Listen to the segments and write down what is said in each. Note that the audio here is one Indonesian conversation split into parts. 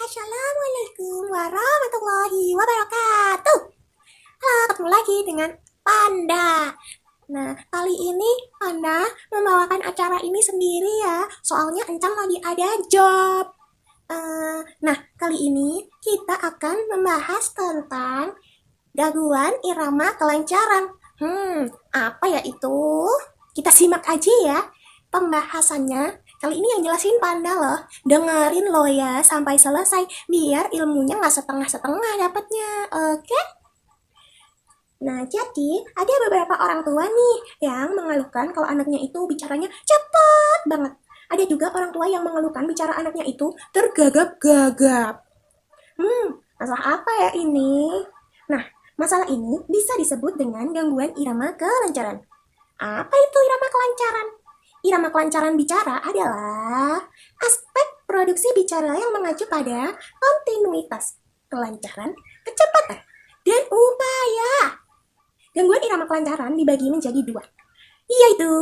Assalamualaikum warahmatullahi wabarakatuh. Halo, ketemu lagi dengan Panda. Nah, kali ini Panda membawakan acara ini sendiri ya. Soalnya Encang lagi ada job. Nah, kali ini kita akan membahas tentang gangguan irama kelancaran. Apa ya itu? Kita simak aja ya pembahasannya. Kali ini yang jelasin Panda loh. Dengerin lo ya sampai selesai biar ilmunya nggak setengah-setengah dapatnya. Oke? Nah, jadi ada beberapa orang tua nih yang mengeluhkan kalau anaknya itu bicaranya cepat banget. Ada juga orang tua yang mengeluhkan bicara anaknya itu tergagap-gagap. Masalah apa ya ini? Nah, masalah ini bisa disebut dengan gangguan irama kelancaran. Apa itu irama kelancaran? Irama kelancaran bicara adalah aspek produksi bicara yang mengacu pada kontinuitas, kelancaran, kecepatan, dan upaya. Gangguan irama kelancaran dibagi menjadi dua, yaitu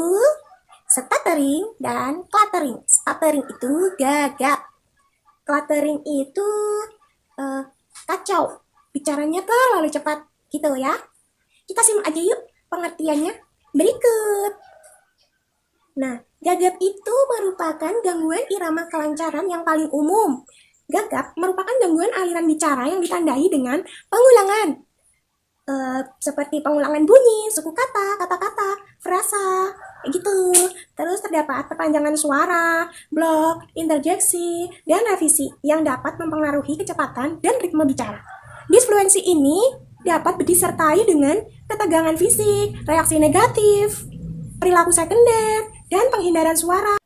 stuttering dan cluttering. Stuttering itu gagap, cluttering itu kacau, bicaranya terlalu cepat gitu ya. Kita simak aja yuk pengertiannya berikut. Nah, gagap itu merupakan gangguan irama kelancaran yang paling umum. Gagap merupakan gangguan aliran bicara yang ditandai dengan pengulangan. Seperti pengulangan bunyi, suku kata, kata-kata, frasa, gitu. Terus terdapat perpanjangan suara, blok, interjeksi, dan revisi yang dapat mempengaruhi kecepatan dan ritme bicara. Disfluensi ini dapat disertai dengan ketegangan fisik, reaksi negatif, perilaku sekunder, dan penghindaran suara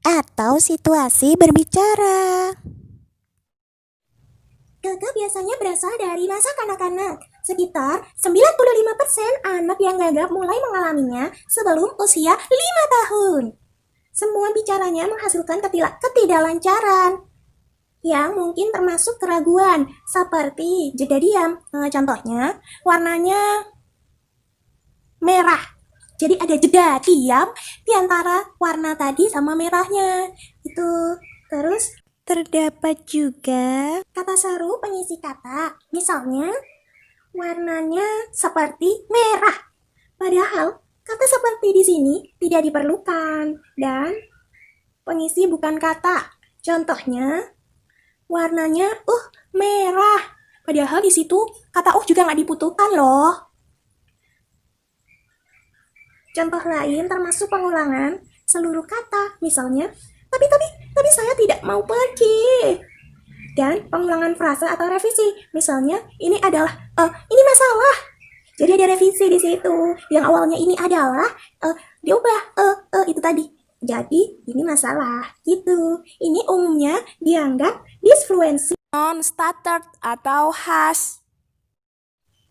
atau situasi berbicara. Gagap biasanya berasal dari masa kanak-kanak. Sekitar 95% anak yang gagap mulai mengalaminya sebelum usia 5 tahun. Semua bicaranya menghasilkan ketidaklancaran yang mungkin termasuk keraguan, seperti jeda diam. Contohnya, warnanya merah. Jadi ada jeda diam di antara warna tadi sama merahnya. Itu. Terus terdapat juga kata seru pengisi kata. Misalnya, warnanya seperti merah. Padahal kata seperti di sini tidak diperlukan dan pengisi bukan kata. Contohnya, warnanya merah. Padahal di situ kata juga nggak dibutuhkan loh. Contoh lain termasuk pengulangan seluruh kata. Misalnya, tapi saya tidak mau pergi. Dan pengulangan frasa atau revisi. Misalnya, ini adalah ini masalah. Jadi ada revisi di situ. Yang awalnya ini adalah diubah itu tadi. Jadi ini masalah gitu. Ini umumnya dianggap disfluensi non-stuttered atau khas.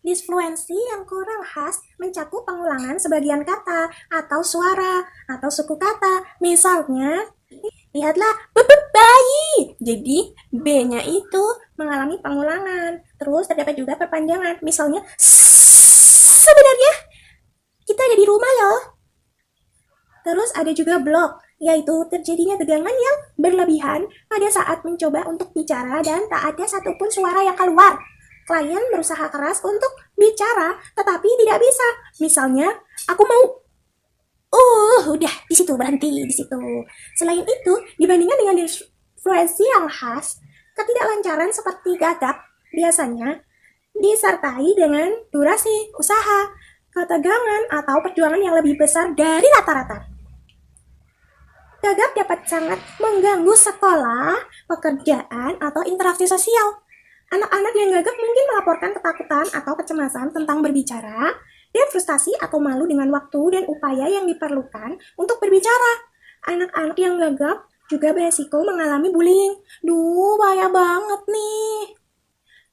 Disfluensi yang kurang khas mencakup pengulangan sebagian kata atau suara atau suku kata. Misalnya, lihatlah bayi. Jadi B-nya itu mengalami pengulangan. Terus terdapat juga perpanjangan. Misalnya, sebenarnya kita ada di rumah loh. Terus ada juga blok, yaitu terjadinya tegangan yang berlebihan pada saat mencoba untuk bicara dan tak ada satupun suara yang keluar. Klien berusaha keras untuk bicara, tetapi tidak bisa. Misalnya, aku mau, udah di situ berhenti di situ. Selain itu, dibandingkan dengan disfluensi yang khas, ketidaklancaran seperti gagap biasanya disertai dengan durasi usaha, ketegangan atau perjuangan yang lebih besar dari rata-rata. Gagap dapat sangat mengganggu sekolah, pekerjaan, atau interaksi sosial. Anak-anak yang gagap mungkin melaporkan ketakutan atau kecemasan tentang berbicara dan frustasi atau malu dengan waktu dan upaya yang diperlukan untuk berbicara. Anak-anak yang gagap juga beresiko mengalami bullying. Bahaya banget nih.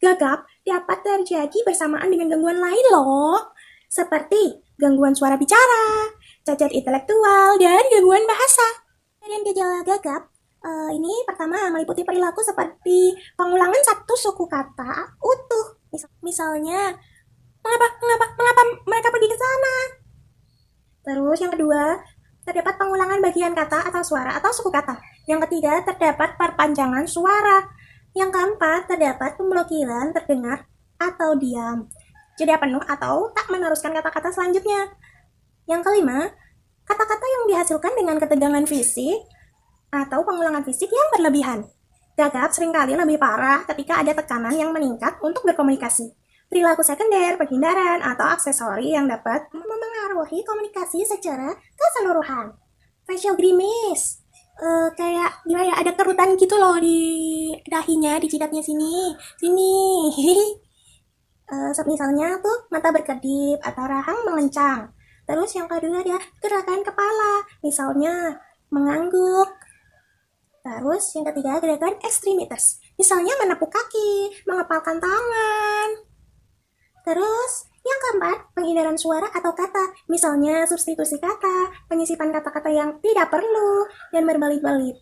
Gagap dapat terjadi bersamaan dengan gangguan lain loh, seperti gangguan suara bicara, cacat intelektual, dan gangguan bahasa. Dan gejala gagap ini pertama meliputi perilaku seperti pengulangan satu suku kata utuh. Misalnya, mengapa mereka pergi ke sana? Terus yang kedua, terdapat pengulangan bagian kata atau suara atau suku kata. Yang ketiga, terdapat perpanjangan suara. Yang keempat, terdapat pemblokiran terdengar atau diam. Jeda penuh atau tak meneruskan kata-kata selanjutnya. Yang kelima, kata-kata yang dihasilkan dengan ketegangan fisik atau pengulangan fisik yang berlebihan. Gagap seringkali lebih parah ketika ada tekanan yang meningkat untuk berkomunikasi. Perilaku sekunder, penghindaran, atau aksesori yang dapat memengaruhi komunikasi secara keseluruhan. Facial grimace, kayak gimana ya, ada kerutan gitu loh di dahinya, di jidatnya sini. Misalnya tuh mata berkedip atau rahang mengencang. Terus yang kedua dia gerakan kepala, misalnya mengangguk. Terus yang ketiga gerakan ekstremitas, misalnya menepuk kaki, mengepalkan tangan. Terus yang keempat, penghindaran suara atau kata, misalnya substitusi kata, penyisipan kata-kata yang tidak perlu, dan berbelit-belit.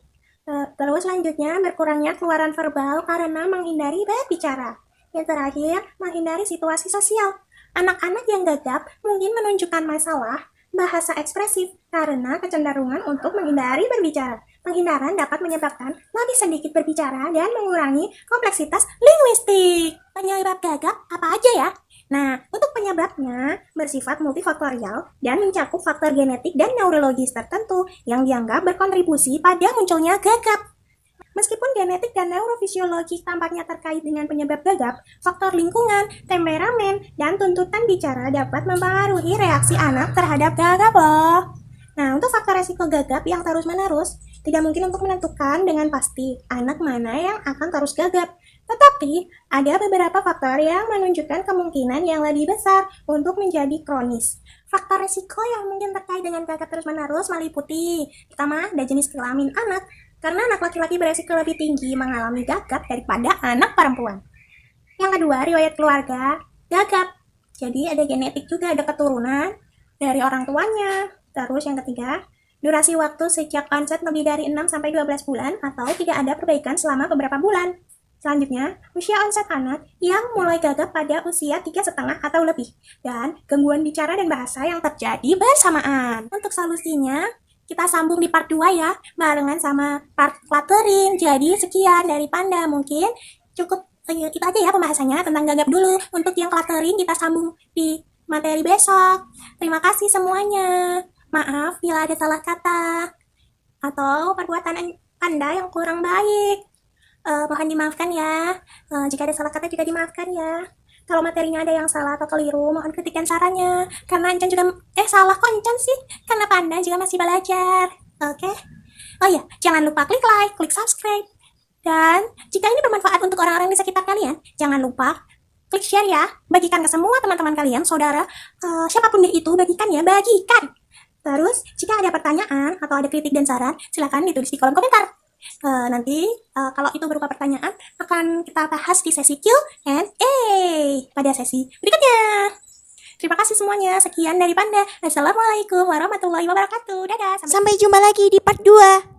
Terus selanjutnya berkurangnya keluaran verbal karena menghindari berbicara. Yang terakhir, menghindari situasi sosial. Anak-anak yang gagap mungkin menunjukkan masalah bahasa ekspresif karena kecenderungan untuk menghindari berbicara. Penghindaran dapat menyebabkan lebih sedikit berbicara dan mengurangi kompleksitas linguistik. Penyebab gagap apa aja ya? Nah, untuk penyebabnya bersifat multifaktorial dan mencakup faktor genetik dan neurologis tertentu yang dianggap berkontribusi pada munculnya gagap. Meskipun genetik dan neurofisiologi tampaknya terkait dengan penyebab gagap, faktor lingkungan, temperamen, dan tuntutan bicara dapat mempengaruhi reaksi anak terhadap gagap loh. Nah, untuk faktor resiko gagap yang terus-menerus, tidak mungkin untuk menentukan dengan pasti anak mana yang akan terus gagap. Tetapi, ada beberapa faktor yang menunjukkan kemungkinan yang lebih besar untuk menjadi kronis. Faktor resiko yang mungkin terkait dengan gagap terus-menerus meliputi, pertama, ada jenis kelamin anak, karena anak laki-laki beresiko lebih tinggi mengalami gagap daripada anak perempuan. Yang kedua, riwayat keluarga gagap. Jadi ada genetik juga, ada keturunan dari orang tuanya. Terus yang ketiga, durasi waktu sejak onset lebih dari 6-12 bulan atau tidak ada perbaikan selama beberapa bulan. Selanjutnya, usia onset anak yang mulai gagap pada usia 3,5 atau lebih. Dan gangguan bicara dan bahasa yang terjadi bersamaan. Untuk solusinya, kita sambung di part 2 ya, barengan sama part cluttering. Jadi sekian dari Panda, mungkin cukup itu aja ya pembahasannya tentang gagap dulu. Untuk yang cluttering kita sambung di materi besok. Terima kasih semuanya. Maaf bila ada salah kata atau perbuatan Panda yang kurang baik. Mohon dimaafkan ya. Jika ada salah kata juga dimaafkan ya. Kalau materinya ada yang salah atau keliru, mohon kritikan sarannya. Karena Encan juga, salah kok Encan sih. Karena Panda juga masih belajar. Oke? Oh iya, jangan lupa klik like, klik subscribe. Dan jika ini bermanfaat untuk orang-orang di sekitar kalian, jangan lupa klik share ya. Bagikan ke semua teman-teman kalian, saudara, siapapun dia itu, bagikan ya, bagikan. Terus, jika ada pertanyaan atau ada kritik dan saran, silakan ditulis di kolom komentar. Nanti kalau itu berupa pertanyaan akan kita bahas di sesi Q&A pada sesi berikutnya. Terima kasih semuanya. Sekian dari Panda. Assalamualaikum warahmatullahi wabarakatuh. Dadah. Sampai jumpa lagi di part 2.